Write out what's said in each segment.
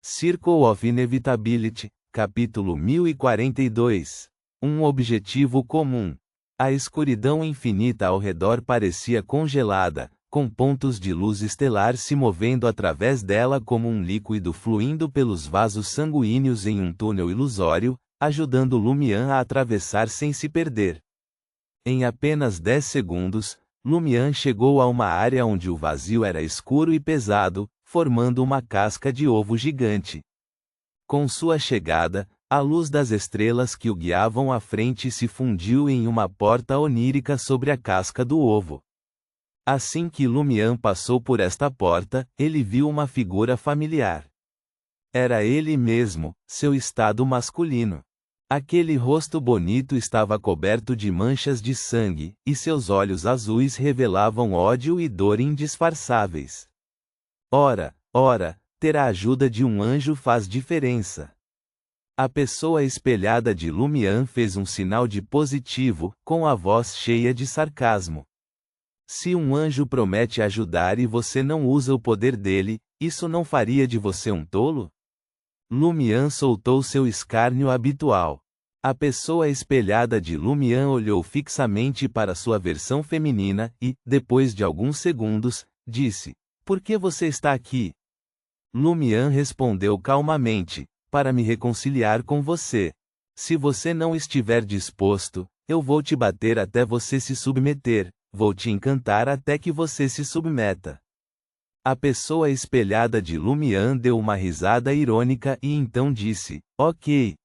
Circle of Inevitability, capítulo 1042. Um objetivo comum. A escuridão infinita ao redor parecia congelada, com pontos de luz estelar se movendo através dela como um líquido fluindo pelos vasos sanguíneos em um túnel ilusório, ajudando Lumian a atravessar sem se perder. Em apenas 10 segundos, Lumian chegou a uma área onde o vazio era escuro e pesado, formando uma casca de ovo gigante. Com sua chegada, a luz das estrelas que o guiavam à frente se fundiu em uma porta onírica sobre a casca do ovo. Assim que Lumian passou por esta porta, ele viu uma figura familiar. Era ele mesmo, seu estado masculino. Aquele rosto bonito estava coberto de manchas de sangue, e seus olhos azuis revelavam ódio e dor indisfarçáveis. Ora, ter a ajuda de um anjo faz diferença. A pessoa espelhada de Lumian fez um sinal de positivo, com a voz cheia de sarcasmo. Se um anjo promete ajudar e você não usa o poder dele, isso não faria de você um tolo? Lumian soltou seu escárnio habitual. A pessoa espelhada de Lumian olhou fixamente para sua versão feminina e, depois de alguns segundos, disse: "Por que você está aqui?" Lumian respondeu calmamente: "Para me reconciliar com você. Se você não estiver disposto, eu vou te bater até você se submeter, vou te encantar até que você se submeta." A pessoa espelhada de Lumian deu uma risada irônica e então disse: "Ok."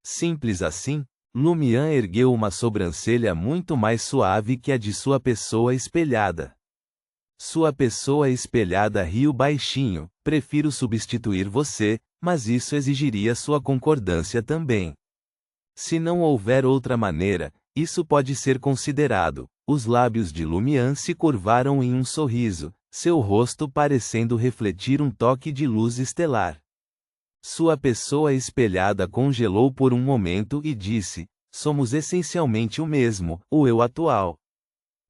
Simples assim, Lumian ergueu uma sobrancelha muito mais suave que a de sua pessoa espelhada. Sua pessoa espelhada riu baixinho: "Prefiro substituir você, mas isso exigiria sua concordância também. Se não houver outra maneira, isso pode ser considerado." Os lábios de Lumian se curvaram em um sorriso, seu rosto parecendo refletir um toque de luz estelar. Sua pessoa espelhada congelou por um momento e disse: "Somos essencialmente o mesmo, o eu atual."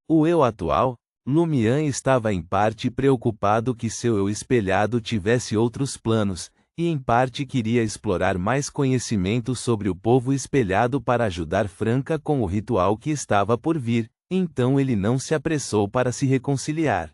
O eu atual? Lumian estava em parte preocupado que seu eu espelhado tivesse outros planos, e em parte queria explorar mais conhecimento sobre o povo espelhado para ajudar Franca com o ritual que estava por vir, então ele não se apressou para se reconciliar.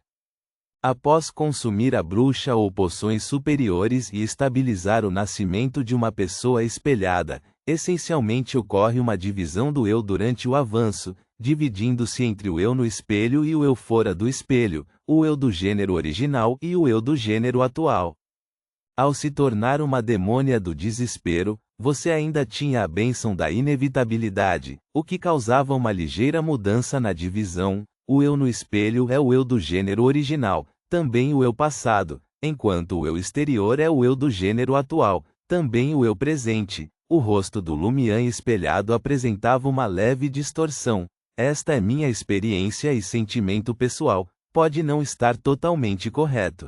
Após consumir a bruxa ou poções superiores e estabilizar o nascimento de uma pessoa espelhada, essencialmente ocorre uma divisão do eu durante o avanço, dividindo-se entre o eu no espelho e o eu fora do espelho, o eu do gênero original e o eu do gênero atual. Ao se tornar uma demônia do desespero, você ainda tinha a bênção da inevitabilidade, o que causava uma ligeira mudança na divisão. O eu no espelho é o eu do gênero original, também o eu passado, enquanto o eu exterior é o eu do gênero atual, também o eu presente. O rosto do Lumian espelhado apresentava uma leve distorção. Esta é minha experiência e sentimento pessoal, pode não estar totalmente correto.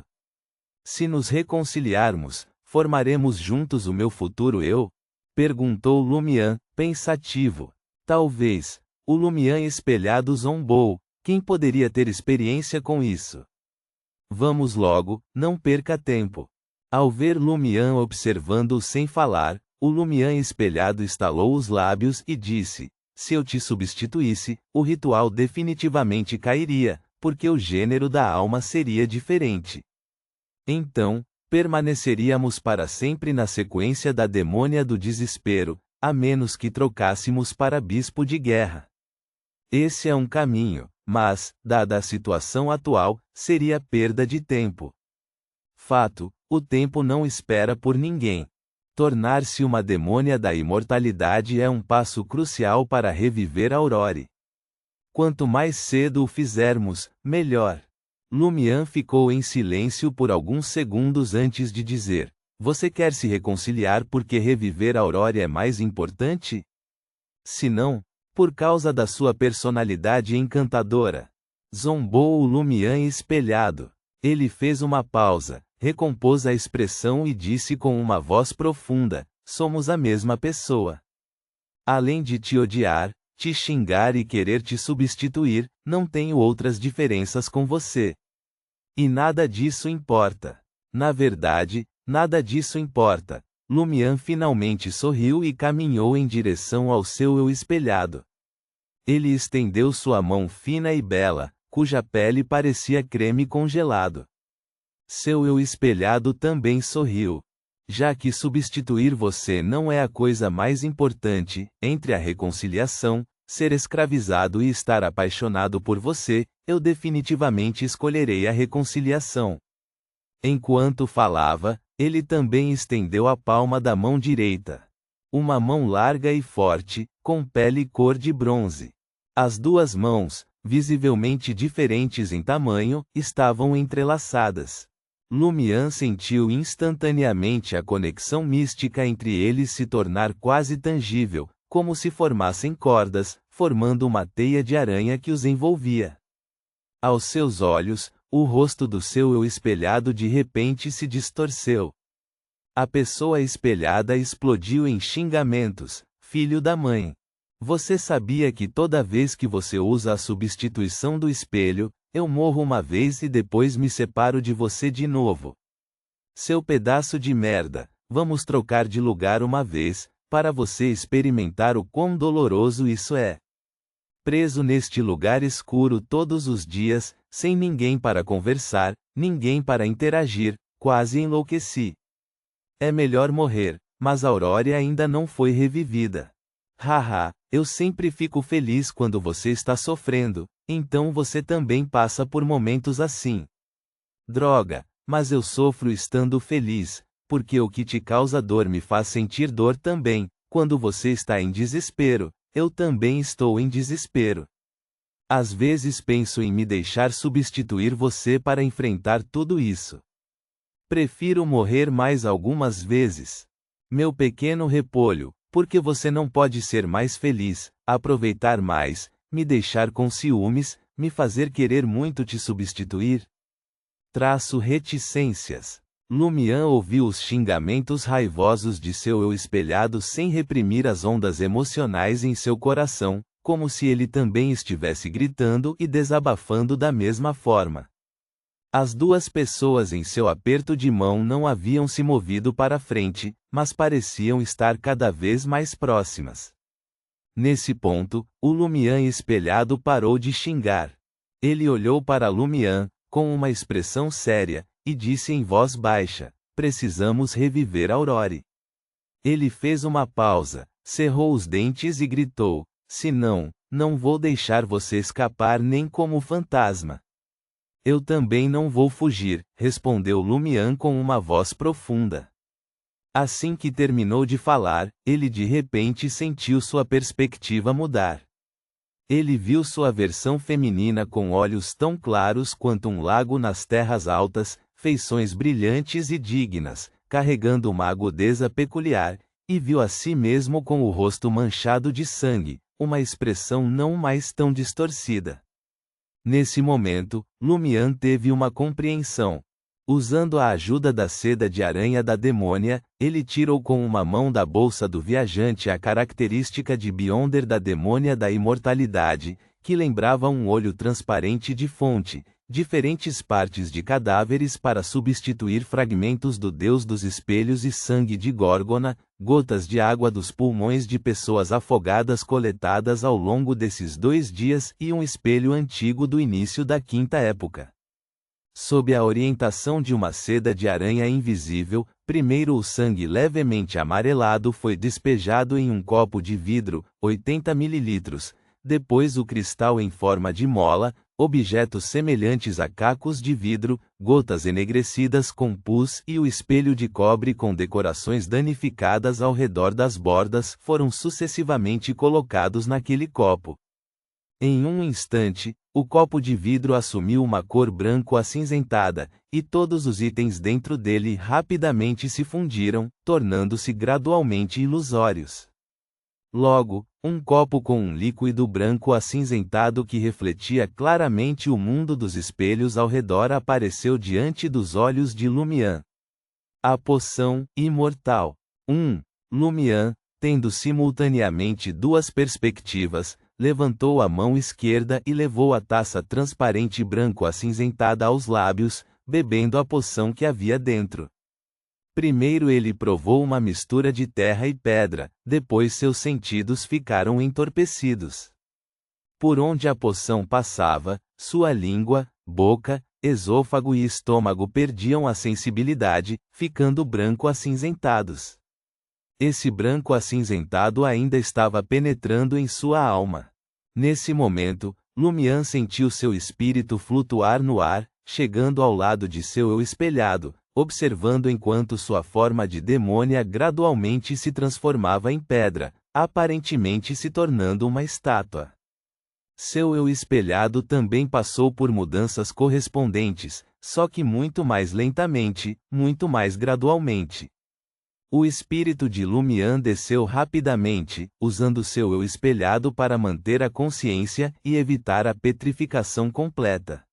Se nos reconciliarmos, formaremos juntos o meu futuro eu? Perguntou Lumian, pensativo. Talvez. O Lumian espelhado zombou. Quem poderia ter experiência com isso? Vamos logo, não perca tempo. Ao ver Lumian observando-o sem falar, o Lumian espelhado estalou os lábios e disse: "Se eu te substituísse, o ritual definitivamente cairia, porque o gênero da alma seria diferente. Então, permaneceríamos para sempre na sequência da demônia do desespero, a menos que trocássemos para bispo de guerra. Esse é um caminho, mas, dada a situação atual, seria perda de tempo. Fato, o tempo não espera por ninguém. Tornar-se uma demônia da imortalidade é um passo crucial para reviver Aurore. Quanto mais cedo o fizermos, melhor." Lumian ficou em silêncio por alguns segundos antes de dizer: "Você quer se reconciliar porque reviver Aurore é mais importante? Se não, por causa da sua personalidade encantadora." Zombou o Lumian espelhado. Ele fez uma pausa, recompôs a expressão e disse com uma voz profunda: "Somos a mesma pessoa. Além de te odiar, te xingar e querer te substituir, não tenho outras diferenças com você. E nada disso importa. Na verdade, Nada disso importa. Lumian finalmente sorriu e caminhou em direção ao seu eu espelhado. Ele estendeu sua mão fina e bela, cuja pele parecia creme congelado. Seu eu espelhado também sorriu. Já que substituir você não é a coisa mais importante, entre a reconciliação, ser escravizado e estar apaixonado por você, eu definitivamente escolherei a reconciliação. Enquanto falava, ele também estendeu a palma da mão direita. Uma mão larga e forte, com pele cor de bronze. As duas mãos, visivelmente diferentes em tamanho, estavam entrelaçadas. Lumian sentiu instantaneamente a conexão mística entre eles se tornar quase tangível, como se formassem cordas, formando uma teia de aranha que os envolvia. Aos seus olhos, o rosto do seu eu espelhado de repente se distorceu. A pessoa espelhada explodiu em xingamentos. Filho da mãe. Você sabia que toda vez que você usa a substituição do espelho, eu morro uma vez e depois me separo de você de novo? Seu pedaço de merda, vamos trocar de lugar uma vez, para você experimentar o quão doloroso isso é. Preso neste lugar escuro todos os dias, sem ninguém para conversar, ninguém para interagir, quase enlouqueci. É melhor morrer, mas Aurora ainda não foi revivida. Haha, eu sempre fico feliz quando você está sofrendo, então você também passa por momentos assim. Droga, mas eu sofro estando feliz, porque o que te causa dor me faz sentir dor também. Quando você está em desespero, eu também estou em desespero. Às vezes penso em me deixar substituir você para enfrentar tudo isso. Prefiro morrer mais algumas vezes. Meu pequeno repolho, porque você não pode ser mais feliz, aproveitar mais, me deixar com ciúmes, me fazer querer muito te substituir? Reticências. Lumian ouviu os xingamentos raivosos de seu eu espelhado sem reprimir as ondas emocionais em seu coração, como se ele também estivesse gritando e desabafando da mesma forma. As duas pessoas em seu aperto de mão não haviam se movido para frente, mas pareciam estar cada vez mais próximas. Nesse ponto, o Lumian espelhado parou de xingar. Ele olhou para Lumian, com uma expressão séria, e disse em voz baixa: precisamos reviver Aurora. Ele fez uma pausa, cerrou os dentes e gritou: se não, não vou deixar você escapar nem como fantasma. Eu também não vou fugir, respondeu Lumian com uma voz profunda. Assim que terminou de falar, ele de repente sentiu sua perspectiva mudar. Ele viu sua versão feminina com olhos tão claros quanto um lago nas terras altas, feições brilhantes e dignas, carregando uma agudeza peculiar, e viu a si mesmo com o rosto manchado de sangue, uma expressão não mais tão distorcida. Nesse momento, Lumian teve uma compreensão. Usando a ajuda da seda de aranha da demônia, ele tirou com uma mão da bolsa do viajante a característica de Beyonder da demônia da imortalidade, que lembrava um olho transparente de fonte, diferentes partes de cadáveres para substituir fragmentos do deus dos espelhos e sangue de Górgona, gotas de água dos pulmões de pessoas afogadas coletadas ao longo desses 2 dias e um espelho antigo do início da Quinta Época. Sob a orientação de uma seda de aranha invisível, primeiro o sangue levemente amarelado foi despejado em um copo de vidro, 80 ml, depois o cristal em forma de mola, objetos semelhantes a cacos de vidro, gotas enegrecidas com pus e o espelho de cobre com decorações danificadas ao redor das bordas foram sucessivamente colocados naquele copo. Em um instante, o copo de vidro assumiu uma cor branco acinzentada, e todos os itens dentro dele rapidamente se fundiram, tornando-se gradualmente ilusórios. Logo, um copo com um líquido branco acinzentado que refletia claramente o mundo dos espelhos ao redor apareceu diante dos olhos de Lumian. A poção imortal. Lumian, tendo simultaneamente 2 perspectivas, levantou a mão esquerda e levou a taça transparente branco acinzentada aos lábios, bebendo a poção que havia dentro. Primeiro ele provou uma mistura de terra e pedra, depois seus sentidos ficaram entorpecidos. Por onde a poção passava, sua língua, boca, esôfago e estômago perdiam a sensibilidade, ficando branco-acinzentados. Esse branco acinzentado ainda estava penetrando em sua alma. Nesse momento, Lumian sentiu seu espírito flutuar no ar, chegando ao lado de seu eu espelhado, observando enquanto sua forma de demônia gradualmente se transformava em pedra, aparentemente se tornando uma estátua. Seu eu espelhado também passou por mudanças correspondentes, só que muito mais lentamente, muito mais gradualmente. O espírito de Lumian desceu rapidamente, usando seu eu espelhado para manter a consciência e evitar a petrificação completa.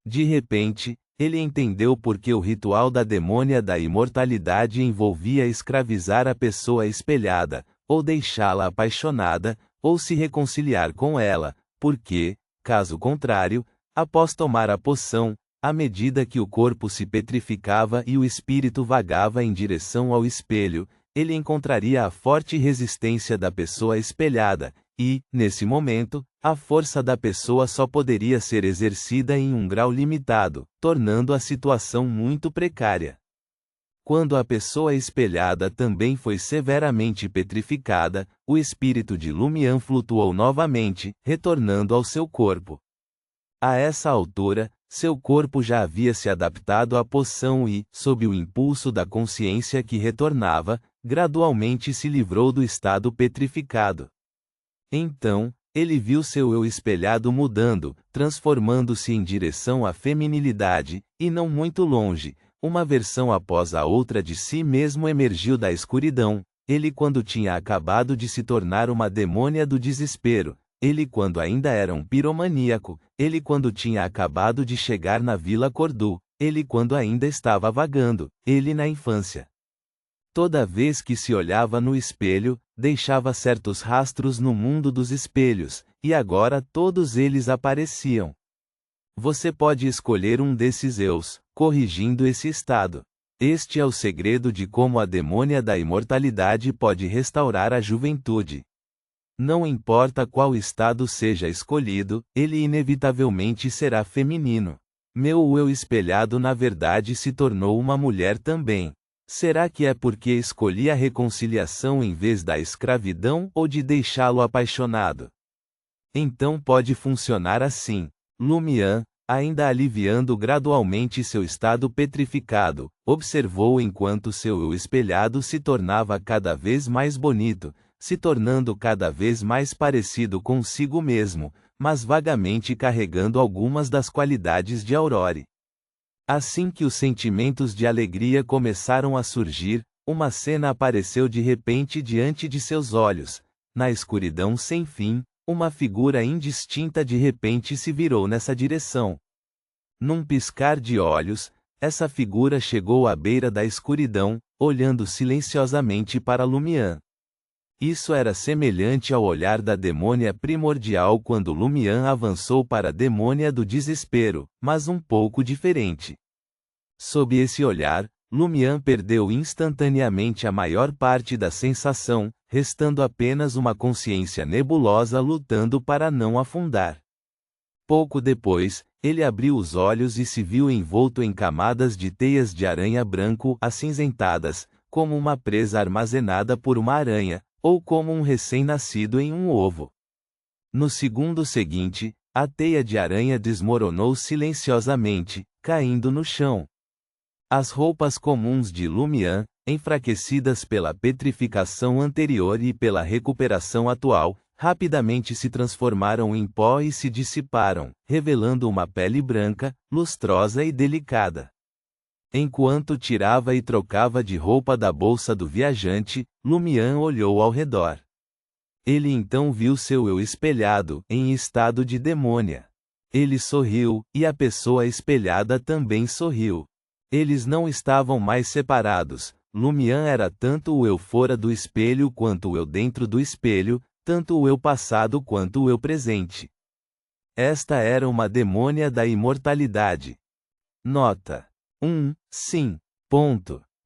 De repente, ele entendeu por que o ritual da demônia da imortalidade envolvia escravizar a pessoa espelhada, ou deixá-la apaixonada, ou se reconciliar com ela, porque, caso contrário, após tomar a poção, à medida que o corpo se petrificava e o espírito vagava em direção ao espelho, ele encontraria a forte resistência da pessoa espelhada, e, nesse momento, a força da pessoa só poderia ser exercida em um grau limitado, tornando a situação muito precária. Quando a pessoa espelhada também foi severamente petrificada, o espírito de Lumian flutuou novamente, retornando ao seu corpo. A essa altura, seu corpo já havia se adaptado à poção e, sob o impulso da consciência que retornava, gradualmente se livrou do estado petrificado. Então, ele viu seu eu espelhado mudando, transformando-se em direção à feminilidade, e não muito longe, uma versão após a outra de si mesmo emergiu da escuridão, ele quando tinha acabado de se tornar uma demônia do desespero, ele quando ainda era um piromaníaco, ele quando tinha acabado de chegar na Vila Cordu, ele quando ainda estava vagando, ele na infância. Toda vez que se olhava no espelho, deixava certos rastros no mundo dos espelhos, e agora todos eles apareciam. Você pode escolher um desses eus, corrigindo esse estado. Este é o segredo de como a demônia da imortalidade pode restaurar a juventude. Não importa qual estado seja escolhido, ele inevitavelmente será feminino. Meu eu espelhado na verdade se tornou uma mulher também. Será que é porque escolhi a reconciliação em vez da escravidão ou de deixá-lo apaixonado? Então pode funcionar assim. Lumian, ainda aliviando gradualmente seu estado petrificado, observou enquanto seu eu espelhado se tornava cada vez mais bonito, se tornando cada vez mais parecido consigo mesmo, mas vagamente carregando algumas das qualidades de Aurore. Assim que os sentimentos de alegria começaram a surgir, uma cena apareceu de repente diante de seus olhos. Na escuridão sem fim, uma figura indistinta de repente se virou nessa direção. Num piscar de olhos, essa figura chegou à beira da escuridão, olhando silenciosamente para Lumian. Isso era semelhante ao olhar da demônia primordial quando Lumian avançou para a demônia do desespero, mas um pouco diferente. Sob esse olhar, Lumian perdeu instantaneamente a maior parte da sensação, restando apenas uma consciência nebulosa lutando para não afundar. Pouco depois, ele abriu os olhos e se viu envolto em camadas de teias de aranha branco acinzentadas, como uma presa armazenada por uma aranha, ou como um recém-nascido em um ovo. No segundo seguinte, a teia de aranha desmoronou silenciosamente, caindo no chão. As roupas comuns de Lumian, enfraquecidas pela petrificação anterior e pela recuperação atual, rapidamente se transformaram em pó e se dissiparam, revelando uma pele branca, lustrosa e delicada. Enquanto tirava e trocava de roupa da bolsa do viajante, Lumian olhou ao redor. Ele então viu seu eu espelhado, em estado de demônia. Ele sorriu, e a pessoa espelhada também sorriu. Eles não estavam mais separados. Lumian era tanto o eu fora do espelho quanto o eu dentro do espelho, tanto o eu passado quanto o eu presente. Esta era uma demônia da imortalidade. Nota: sim. Ponto.